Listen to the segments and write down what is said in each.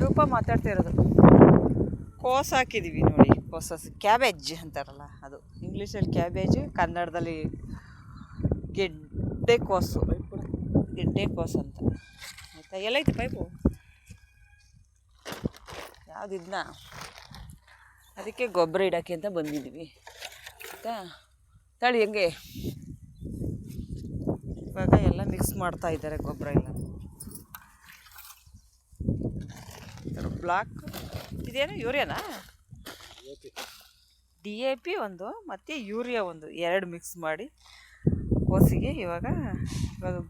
ಅಪರೂಪ ಮಾತಾಡ್ತಾ ಇರೋದು. ಕೋಸು ಹಾಕಿದ್ದೀವಿ ನೋಡಿ, ಕೋಸಸ್ ಕ್ಯಾಬೇಜ್ ಅಂತಾರಲ್ಲ ಅದು. ಇಂಗ್ಲೀಷಲ್ಲಿ ಕ್ಯಾಬೇಜ್, ಕನ್ನಡದಲ್ಲಿ ಗೆಡ್ಡೆಕೋಸು ಅಂತ. ಆಯಿತಾ? ಎಲ್ಲೈತೆ ಪೈಪು? ಯಾವುದಿದ್ನ ಅದಕ್ಕೆ ಗೊಬ್ಬರ ಇಡೋಕ್ಕೆ ಅಂತ ಬಂದಿದ್ದೀವಿ ಆಯಿತಾ. ತಳಿ ಹೆಂಗೆ ಇವಾಗ ಎಲ್ಲ ಮಿಕ್ಸ್ ಮಾಡ್ತಾ ಇದ್ದಾರೆ ಗೊಬ್ಬರ ಎಲ್ಲ. ಬ್ಲಾಕ್ ಇದೇನು ಯೂರಿಯಾನಾ? DAP ಒಂದು ಮತ್ತು ಯೂರಿಯಾ ಒಂದು, ಎರಡು ಮಿಕ್ಸ್ ಮಾಡಿ ಕೋಸಿಗೆ ಇವಾಗ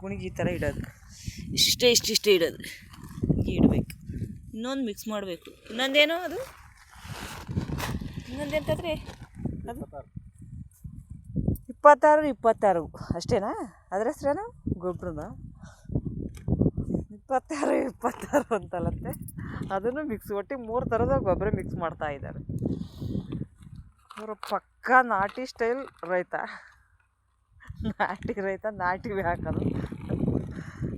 ಗುಣಿಗೆ ಈ ಥರ ಇಡೋದು. ಇಷ್ಟೇ ಇಡೋದು, ಹೀಗೆ ಇಡಬೇಕು. ಇನ್ನೊಂದು ಮಿಕ್ಸ್ ಮಾಡಬೇಕು. ಇನ್ನೊಂದೇನು ಅದು? ಇನ್ನೊಂದೆಂತಂದರೆ ಅದು 26 ಅಷ್ಟೇನಾ? ಅದ್ರ ಹೆಸ್ರೇನು? ಗೊಬ್ಬರದ 26 ಅಂತಲಂತೆ. ಅದನ್ನು ಮಿಕ್ಸ್, ಒಟ್ಟಿಗೆ 3 ಥರದ ಗೊಬ್ಬರ ಮಿಕ್ಸ್ ಮಾಡ್ತಾ ಇದ್ದಾರೆ ಇವರು. ಪಕ್ಕಾ ನಾಟಿ ಸ್ಟೈಲ್ ರೈತ, ನಾಟಿವೇ ಹಾಕೋದು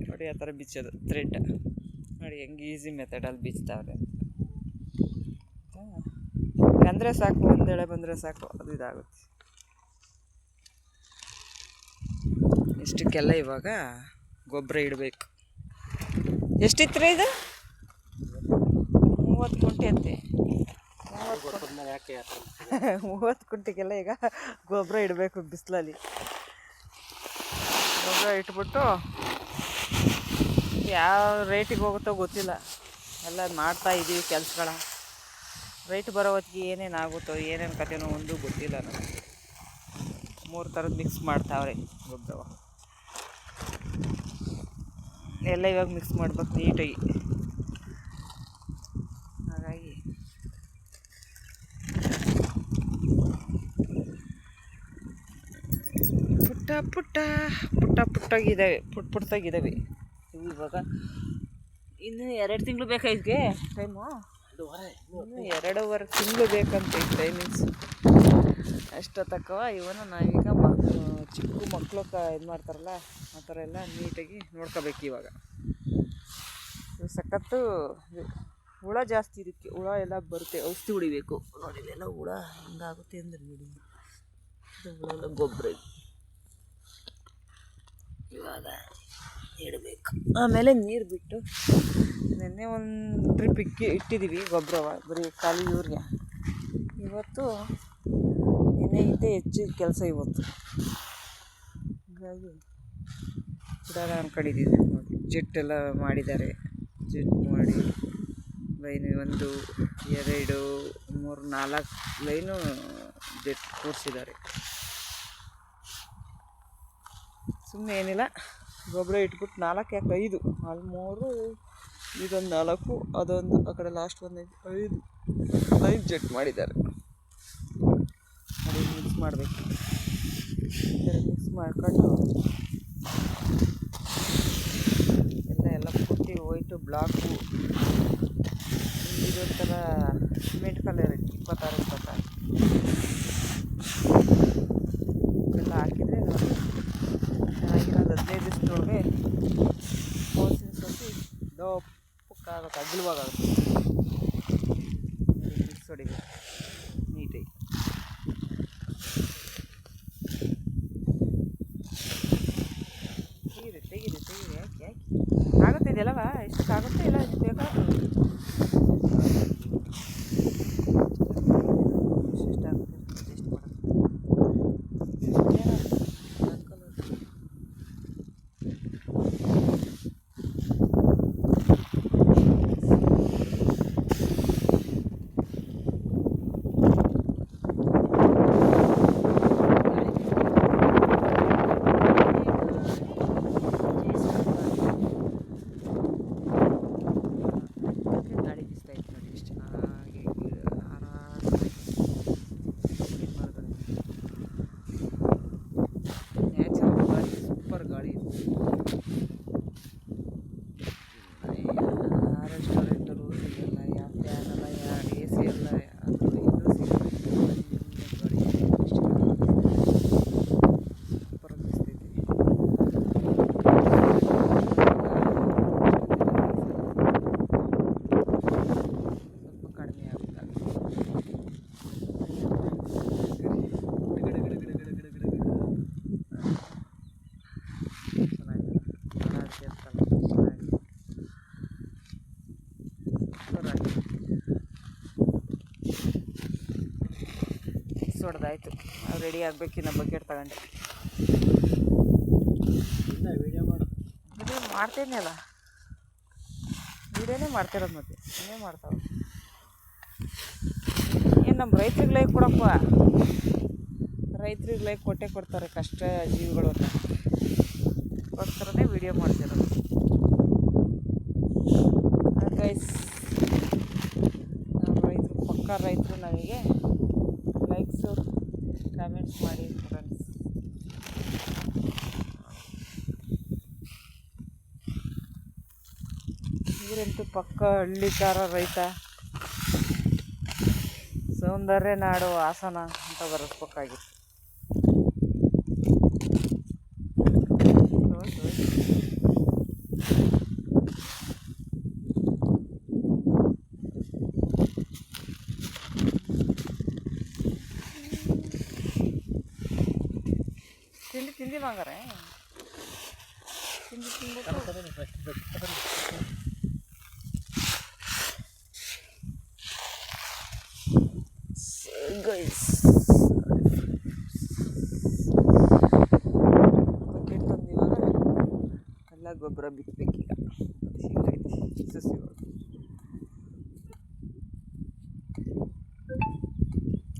ನೋಡಿ. ಆ ಥರ ಬಿಚ್ಚೋದು ಥ್ರೆಡ್ ನೋಡಿ, ಹೆಂಗೆ ಈಸಿ ಮೆಥಡಲ್ಲಿ ಬಿಚ್ತಾವ್ರೆ. ಅಂದರೆ ಸಾಕು, ಒಂದೆಳೆ ಬಂದರೆ ಸಾಕು, ಅದು ಇದಾಗುತ್ತೆ. ಇಷ್ಟಕ್ಕೆಲ್ಲ ಇವಾಗ ಗೊಬ್ಬರ ಇಡಬೇಕು. ಎಷ್ಟಿತ್ತು ಇದು? 30 ಕುಂಟೆ ಅಂತೆ. 30 ಕುಂಟೆಗೆಲ್ಲ ಈಗ ಗೊಬ್ಬರ ಇಡಬೇಕು ಬಿಸಿಲಲ್ಲಿ. ಗೊಬ್ಬರ ಇಟ್ಬಿಟ್ಟು ಯಾವ ರೇಟಿಗೆ ಹೋಗುತ್ತೋ ಗೊತ್ತಿಲ್ಲ, ಎಲ್ಲ ಮಾಡ್ತಾ ಇದ್ದೀವಿ ಕೆಲಸಗಳ. ರೇಟ್ ಬರೋ ಹೊತ್ತಿಗೆ ಏನೇನು ಆಗುತ್ತೋ ಏನೇನು ಕಥೆನೋ ಒಂದು ಗೊತ್ತಿಲ್ಲ ನಮಗೆ. 3 ಥರದ್ದು ಮಿಕ್ಸ್ ಮಾಡ್ತಾವ್ರೆ ಗೊಬ್ಬರ ಎಲ್ಲ. ಇವಾಗ ಮಿಕ್ಸ್ ಮಾಡ್ಬೇಕು ನೀಟಾಗಿ. ಹಾಗಾಗಿ ಪುಟ್ಟಾಗಿದ್ದಾವೆ, ಪುಟ್ಟಾಗಿದ್ದಾವೆ ಇವು. ಇವಾಗ ಇನ್ನು 2 ತಿಂಗಳು ಬೇಕಾ ಇದಕ್ಕೆ ಟೈಮು? ಇನ್ನು 2.5 ತಿಂಗಳು ಬೇಕಂತ ಈ ಟೈಮಿಂಗ್ಸ್. ಅಷ್ಟೊತ್ತಕ್ಕವ ಇವನ್ನ ನಾವೀಗ ಚಿಕ್ಕ ಮಕ್ಕಳು ಇದು ಮಾಡ್ತಾರಲ್ಲ ಆ ಥರ ಎಲ್ಲ ನೀಟಾಗಿ ನೋಡ್ಕೋಬೇಕು. ಇವಾಗ ಸಖತ್ತು ಹುಳ ಜಾಸ್ತಿ, ಇದಕ್ಕೆ ಹುಳ ಎಲ್ಲ ಬರುತ್ತೆ, ಔಷಧಿ ಹೊಡಿಬೇಕು ನೋಡಿ. ಇಲ್ಲೆಲ್ಲ ಹುಳ ಹಿಂಗಾಗುತ್ತೆ ಅಂದರೆ ನೋಡಿ, ಹುಳ ಎಲ್ಲ ಗೊಬ್ಬರ ಇವಾಗ ಇಡಬೇಕು. ಆಮೇಲೆ ನೀರು ಬಿಟ್ಟು, ನಿನ್ನೆ ಒಂದು ಟ್ರಿಪ್ ಇಟ್ಟಿದ್ದೀವಿ ಗೊಬ್ಬರ, ಬರೀ ಖಾಲಿ ಯೂರಿಯಾ. ಇವತ್ತು ನಿನ್ನೆಗಿಂತ ಹೆಚ್ಚಿನ ಕೆಲಸ ಇವತ್ತು. ಹಾಗಾಗಿ ಗಿಡ ಅನ್ಕೊಂಡಿದ್ದೀವಿ ನೋಡಿ. ಜೆಟ್ಟೆಲ್ಲ ಮಾಡಿದ್ದಾರೆ. ಜೆಟ್ ಮಾಡಿ ಲೈನ್ 1, 2, 3, 4 ಲೈನು ಜೆಟ್ ಕೂರಿಸಿದ್ದಾರೆ. ಸುಮ್ಮನೆ ಏನಿಲ್ಲ, ಗೊಬ್ಬರ ಇಟ್ಬಿಟ್ಟು 4 ಯಾಕೆ 5, ಅಲ್ಲಿ 3, ಇದೊಂದು 4, ಅದೊಂದು ಆ ಕಡೆ ಲಾಸ್ಟ್ ಒಂದು 5 ಜೆಟ್ ಮಾಡಿದ್ದಾರೆ. ಅದು ಮಿಕ್ಸ್ ಮಾಡಬೇಕು. ಮಿಕ್ಸ್ ಮಾಡ್ಕೊಂಡು ಎಲ್ಲ ಪುಟ್ಟಿ ವೈಟು ಬ್ಲಾಕು ಇದೊಂಥರ ಸಿಮೆಂಟ್ ಕಲರ್ 26 ಎಲ್ಲ ಹಾಕಿದರೆ ಚೆನ್ನಾಗಿರೋದು. 15 ದಿವಸದೊಳಗೆ ಕೋಸಿನ ಸಸಿ ದಪ್ಪಕ್ಕಾಗುತ್ತೆ, ಅಗಲವಾಗುತ್ತೆ. ಮಿಕ್ಸ್ ಹೊಡಿಬೇಕು ನೀಟಾಗಿ. ತೆಗೀರಿ ಯಾಕೆ ಆಗುತ್ತೆ ಇದೆಲ್ಲವ? ಇಷ್ಟಕ್ಕಾಗುತ್ತೆ ಇಲ್ಲ ಬೇಕಾಗುತ್ತೆ? ಹೊಡೆದಾಯ್ತು. ನಾವು ರೆಡಿ ಆಗಬೇಕು, ಇನ್ನು ಬಕೆಟ್ ತಗೊಂಡು ವಿಡಿಯೋ ಮಾಡ್ತೇನೆ ಅಲ್ಲ, ವಿಡಿಯೋನೇ ಮಾಡ್ತಿರೋದು ಮತ್ತೆ ಇನ್ನೇ ಮಾಡ್ತಾವೆ. ಏನು ನಮ್ಮ ರೈತರಿಗೆ ಲೈಕ್ ಕೊಡಪ್ಪ, ರೈತರಿಗೆ ಲೈಕ್ ಕೊಟ್ಟೇ ಕೊಡ್ತಾರೆ. ಕಷ್ಟ ಜೀವಿಗಳು ಅದಕ್ಕೋಸ್ಕರನೇ ವಿಡಿಯೋ ಮಾಡ್ತಿರೋದು. ಗೈಸ್, ನಾವು ರೈತರು, ಪಕ್ಕ ರೈತರು. ನಮಗೆ ಲೈಕ್ಸು ಕಮೆಂಟ್ಸ್ ಮಾಡಿ ಫ್ರೆಂಡ್ಸ್. ಇವರಂತೂ ಪಕ್ಕ ಹಳ್ಳಿಕಾರ ರೈತ. ಸೌಂದರ್ಯ ನಾಡು ಹಾಸನ ಅಂತ ಬರೆಸ್ಬೇಕಾಗಿತ್ತು. ತಿಂಡಿ ಮಾಂಗಾರೆ ತಿಂದ್ಬಿಟ್ಟು ಗೈಸ್ ಬಕೆಟ್ ತಂದು ಇವಾಗ ಎಲ್ಲ ಗೊಬ್ಬರ ಬಿತ್ತಬೇಕೀಗ. ಹಿಂಗೈತಿ ಸಸಿಗಳು.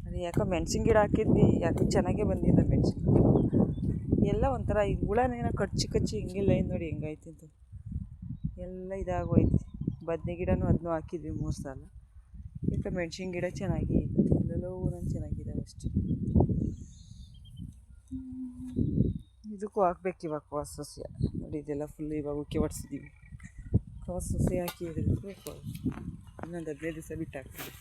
ಅದು ಯಾಕೋ ಮೆಣಸಿನ ಗಿಡ ಹಾಕಿದ್ವಿ, ಯಾಕೆ ಚೆನ್ನಾಗೇ ಬಂದಿಲ್ಲ ಮೆಣಸಿನ. ಎಲ್ಲ ಒಂಥರ ಈಗ ಹುಳನೇನೋ ಕಚ್ಚಿ ಹಿಂಗೆ ಲೈನ್ ನೋಡಿ ಹೆಂಗೈತಿ ಅಂತ ಎಲ್ಲ ಇದಾಗೋಯ್ತು. ಬದನೆ ಗಿಡನೂ ಅದನ್ನೂ ಹಾಕಿದ್ವಿ 3 ಸಲ. ಯಾಕೆ ಮೆಣಸಿನ ಗಿಡ ಚೆನ್ನಾಗಿ ಎಲ್ಲೆಲ್ಲೋ ಒಂದೊಂದು ಚೆನ್ನಾಗಿದ್ದಾವೆ ಅಷ್ಟೇ. ಇದಕ್ಕೂ ಹಾಕ್ಬೇಕು ಇವಾಗ ಕವಾಸ ಸಸ್ಯ ನೋಡಿ. ಇದೆಲ್ಲ ಫುಲ್ ಇವಾಗ ಉಕ್ಕಿ ಹೊಡ್ಸಿದ್ದೀವಿ. ಕವಾಸ ಸಸ್ಯ ಹಾಕಿ ಇದಕ್ಕೆ ಇನ್ನೊಂದು 15 ದಿವಸ ಬಿಟ್ಟು ಹಾಕ್ತೀವಿ.